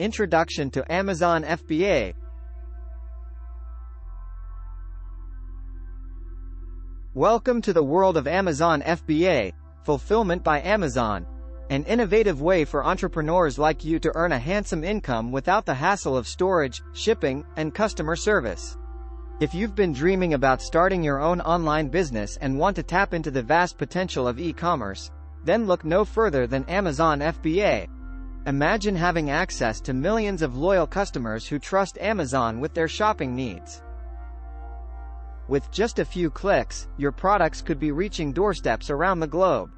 Introduction to Amazon FBA. Welcome to the world of Amazon FBA, Fulfillment by Amazon, an innovative way for entrepreneurs like you to earn a handsome income without the hassle of storage, shipping, and customer service. If you've been dreaming about starting your own online business and want to tap into the vast potential of e-commerce, then look no further than Amazon FBA. Imagine having access to millions of loyal customers who trust Amazon with their shopping needs. With just a few clicks, your products could be reaching doorsteps around the globe.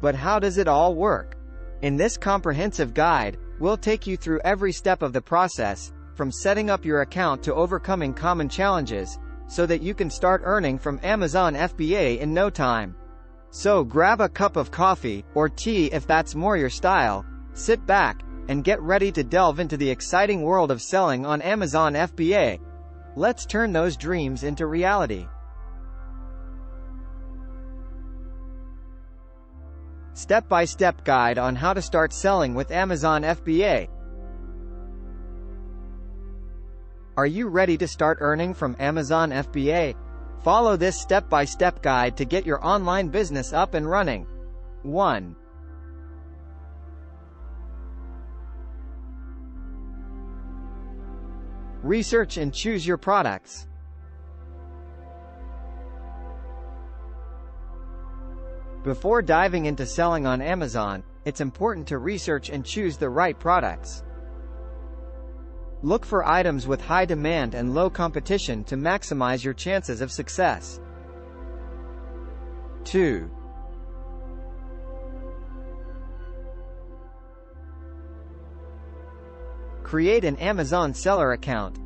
But how does it all work? In this comprehensive guide, we'll take you through every step of the process, from setting up your account to overcoming common challenges, so that you can start earning from Amazon FBA in no time. So grab a cup of coffee, or tea if that's more your style, sit back, and get ready to delve into the exciting world of selling on Amazon FBA. Let's turn those dreams into reality. Step-by-step guide on how to start selling with Amazon FBA. Are you ready to start earning from Amazon FBA? Follow this step-by-step guide to get your online business up and running. 1. Research and choose your products. Before diving into selling on Amazon, it's important to research and choose the right products. Look for items with high demand and low competition to maximize your chances of success. 2. Create an Amazon seller account.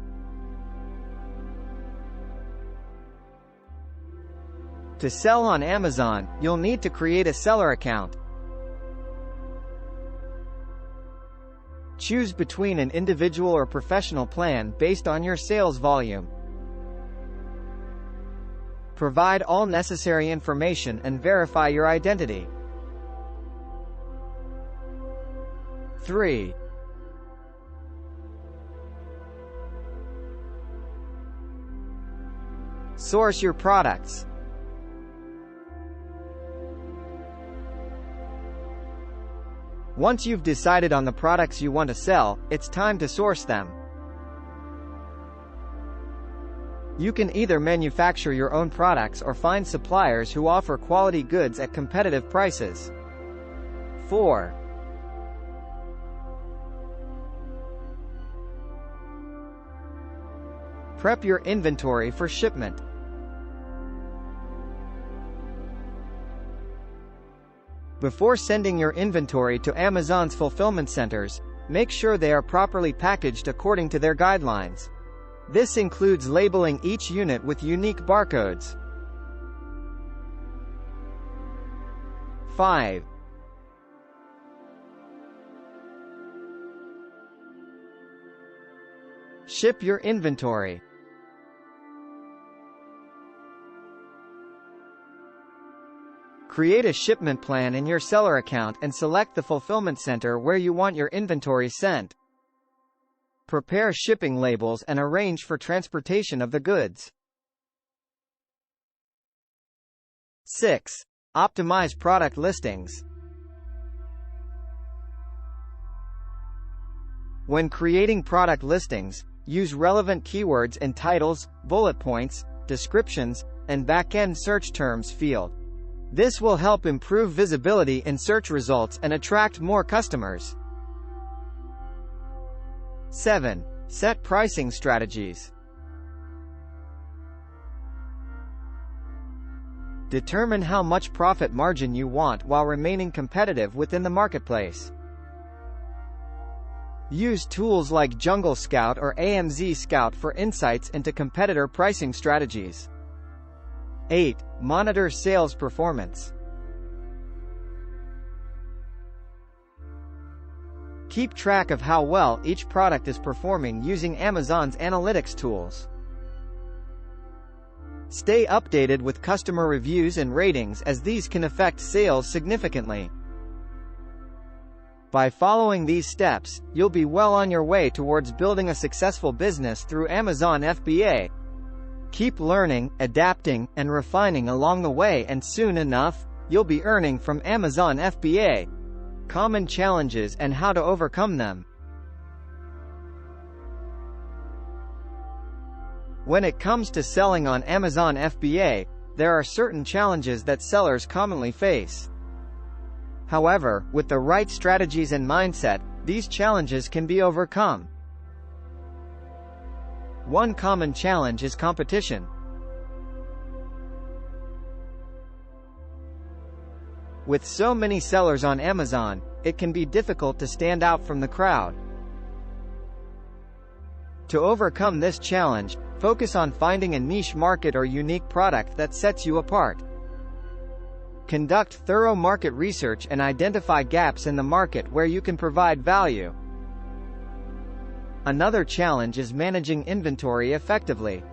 To sell on Amazon, you'll need to create a seller account. Choose between an individual or professional plan based on your sales volume. Provide all necessary information and verify your identity. 3. Source your products. Once you've decided on the products you want to sell, it's time to source them. You can either manufacture your own products or find suppliers who offer quality goods at competitive prices. 4. Prep your inventory for shipment. Before sending your inventory to Amazon's fulfillment centers, make sure they are properly packaged according to their guidelines. This includes labeling each unit with unique barcodes. 5. Ship your inventory. Create a shipment plan in your seller account and select the fulfillment center where you want your inventory sent. Prepare shipping labels and arrange for transportation of the goods. 6. Optimize product listings. When creating product listings, use relevant keywords in titles, bullet points, descriptions, and back-end search terms field. This will help improve visibility in search results and attract more customers. 7. Set pricing strategies. Determine how much profit margin you want while remaining competitive within the marketplace. Use tools like Jungle Scout or AMZ Scout for insights into competitor pricing strategies. 8. Monitor sales performance. Keep track of how well each product is performing using Amazon's analytics tools. Stay updated with customer reviews and ratings as these can affect sales significantly. By following these steps, you'll be well on your way towards building a successful business through Amazon FBA. Keep learning, adapting, and refining along the way, and soon enough, you'll be earning from Amazon FBA. Common challenges and how to overcome them. When it comes to selling on Amazon FBA, there are certain challenges that sellers commonly face. However, with the right strategies and mindset, these challenges can be overcome. One common challenge is competition. With so many sellers on Amazon, it can be difficult to stand out from the crowd. To overcome this challenge, focus on finding a niche market or unique product that sets you apart. Conduct thorough market research and identify gaps in the market where you can provide value. Another challenge is managing inventory effectively.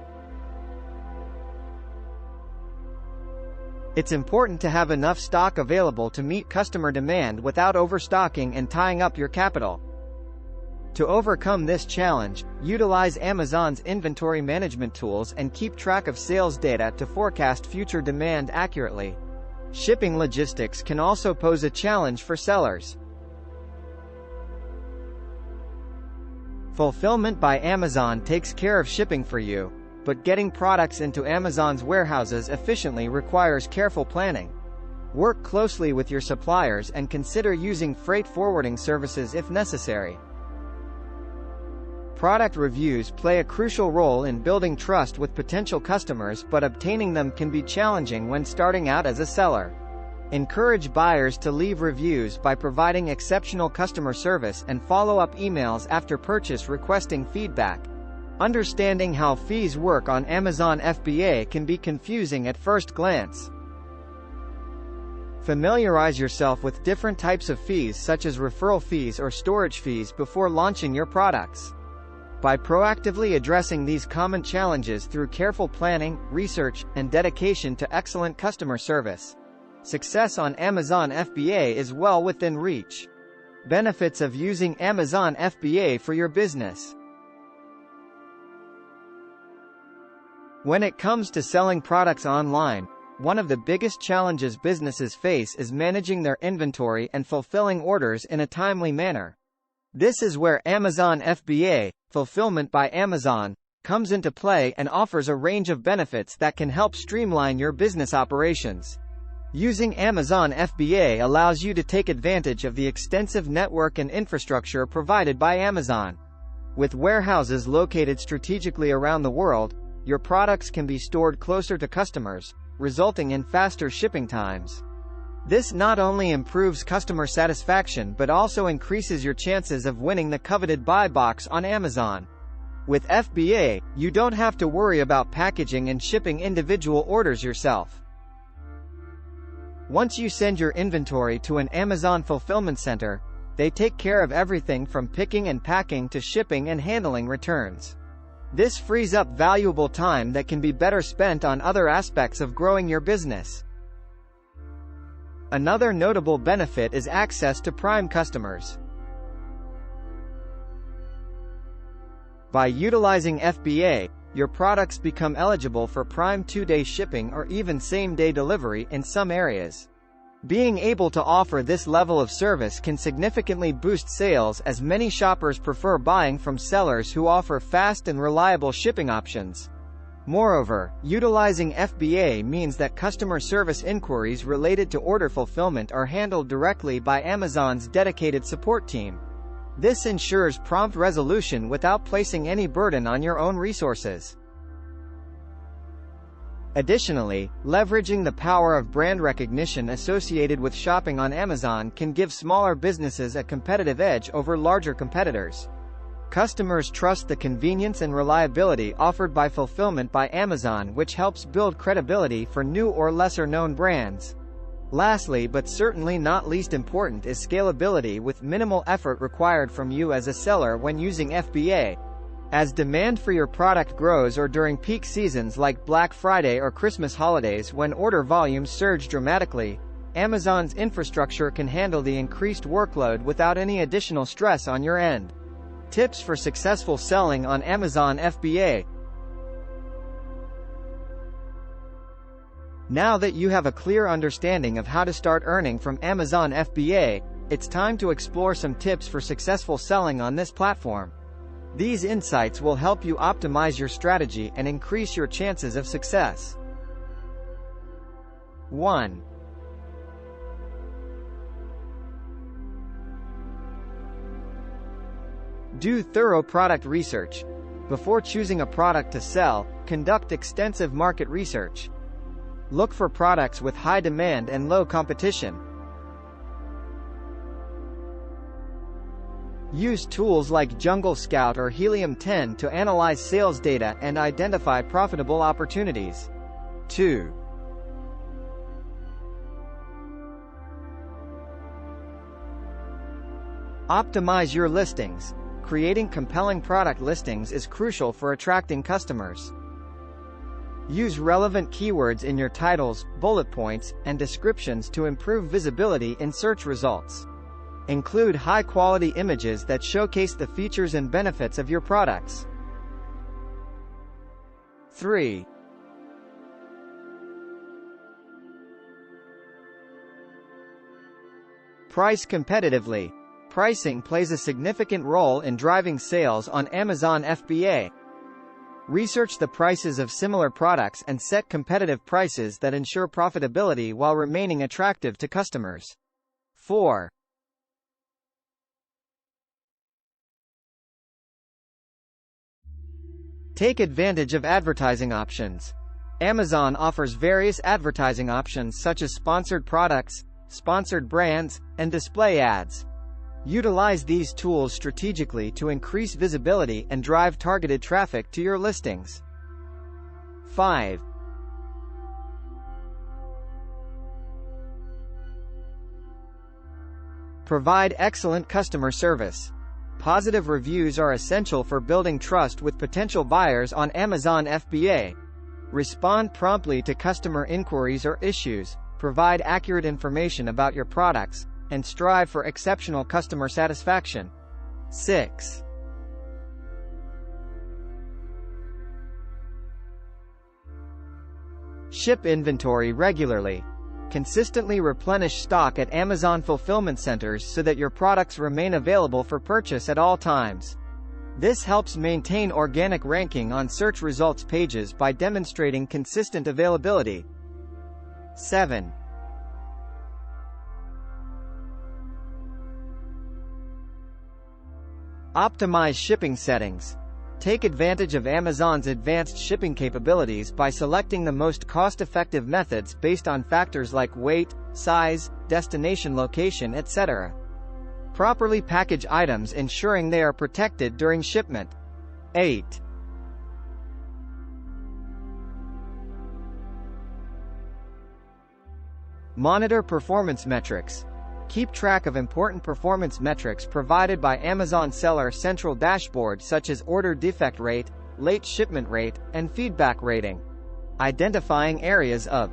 It's important to have enough stock available to meet customer demand without overstocking and tying up your capital. To overcome this challenge, utilize Amazon's inventory management tools and keep track of sales data to forecast future demand accurately. Shipping logistics can also pose a challenge for sellers. Fulfillment by Amazon takes care of shipping for you, but getting products into Amazon's warehouses efficiently requires careful planning. Work closely with your suppliers and consider using freight forwarding services if necessary. Product reviews play a crucial role in building trust with potential customers, but obtaining them can be challenging when starting out as a seller. Encourage buyers to leave reviews by providing exceptional customer service and follow-up emails after purchase requesting feedback. Understanding how fees work on Amazon FBA can be confusing at first glance. Familiarize yourself with different types of fees such as referral fees or storage fees before launching your products. By proactively addressing these common challenges through careful planning, research, and dedication to excellent customer service, success on Amazon FBA is well within reach. Benefits of using Amazon FBA for your business. When it comes to selling products online, one of the biggest challenges businesses face is managing their inventory and fulfilling orders in a timely manner. This is where Amazon FBA, Fulfillment by Amazon, comes into play and offers a range of benefits that can help streamline your business operations. Using Amazon FBA allows you to take advantage of the extensive network and infrastructure provided by Amazon. With warehouses located strategically around the world, your products can be stored closer to customers, resulting in faster shipping times. This not only improves customer satisfaction but also increases your chances of winning the coveted buy box on Amazon. With FBA, you don't have to worry about packaging and shipping individual orders yourself. Once you send your inventory to an Amazon fulfillment center, they take care of everything from picking and packing to shipping and handling returns. This frees up valuable time that can be better spent on other aspects of growing your business. Another notable benefit is access to Prime customers. By utilizing FBA, your products become eligible for Prime 2-day shipping or even same-day delivery in some areas. Being able to offer this level of service can significantly boost sales, as many shoppers prefer buying from sellers who offer fast and reliable shipping options. Moreover, utilizing FBA means that customer service inquiries related to order fulfillment are handled directly by Amazon's dedicated support team. This ensures prompt resolution without placing any burden on your own resources. Additionally, leveraging the power of brand recognition associated with shopping on Amazon can give smaller businesses a competitive edge over larger competitors. Customers trust the convenience and reliability offered by Fulfillment by Amazon, which helps build credibility for new or lesser-known brands. Lastly, but certainly not least important, is scalability with minimal effort required from you as a seller when using FBA. As demand for your product grows, or during peak seasons like Black Friday or Christmas holidays when order volumes surge dramatically, Amazon's infrastructure can handle the increased workload without any additional stress on your end. Tips for successful selling on Amazon FBA. Now that you have a clear understanding of how to start earning from Amazon FBA, it's time to explore some tips for successful selling on this platform. These insights will help you optimize your strategy and increase your chances of success. 1. Do thorough product research. Before choosing a product to sell, conduct extensive market research. Look for products with high demand and low competition. Use tools like Jungle Scout or Helium 10 to analyze sales data and identify profitable opportunities. 2. Optimize your listings. Creating compelling product listings is crucial for attracting customers. Use relevant keywords in your titles, bullet points, and descriptions to improve visibility in search results. Include high-quality images that showcase the features and benefits of your products. 3. Price competitively. Pricing plays a significant role in driving sales on Amazon FBA. Research the prices of similar products and set competitive prices that ensure profitability while remaining attractive to customers. 4. Take advantage of advertising options. Amazon offers various advertising options such as sponsored products, sponsored brands, and display ads. Utilize these tools strategically to increase visibility and drive targeted traffic to your listings. 5. Provide excellent customer service. Positive reviews are essential for building trust with potential buyers on Amazon FBA. Respond promptly to customer inquiries or issues, provide accurate information about your products, and strive for exceptional customer satisfaction. 6. Ship inventory regularly. Consistently replenish stock at Amazon fulfillment centers so that your products remain available for purchase at all times. This helps maintain organic ranking on search results pages by demonstrating consistent availability. 7. Optimize shipping settings. Take advantage of Amazon's advanced shipping capabilities by selecting the most cost-effective methods based on factors like weight, size, destination location, etc. Properly package items ensuring they are protected during shipment. 8. Monitor performance metrics. Keep track of important performance metrics provided by Amazon Seller Central Dashboard such as order defect rate, late shipment rate, and feedback rating. Identifying areas of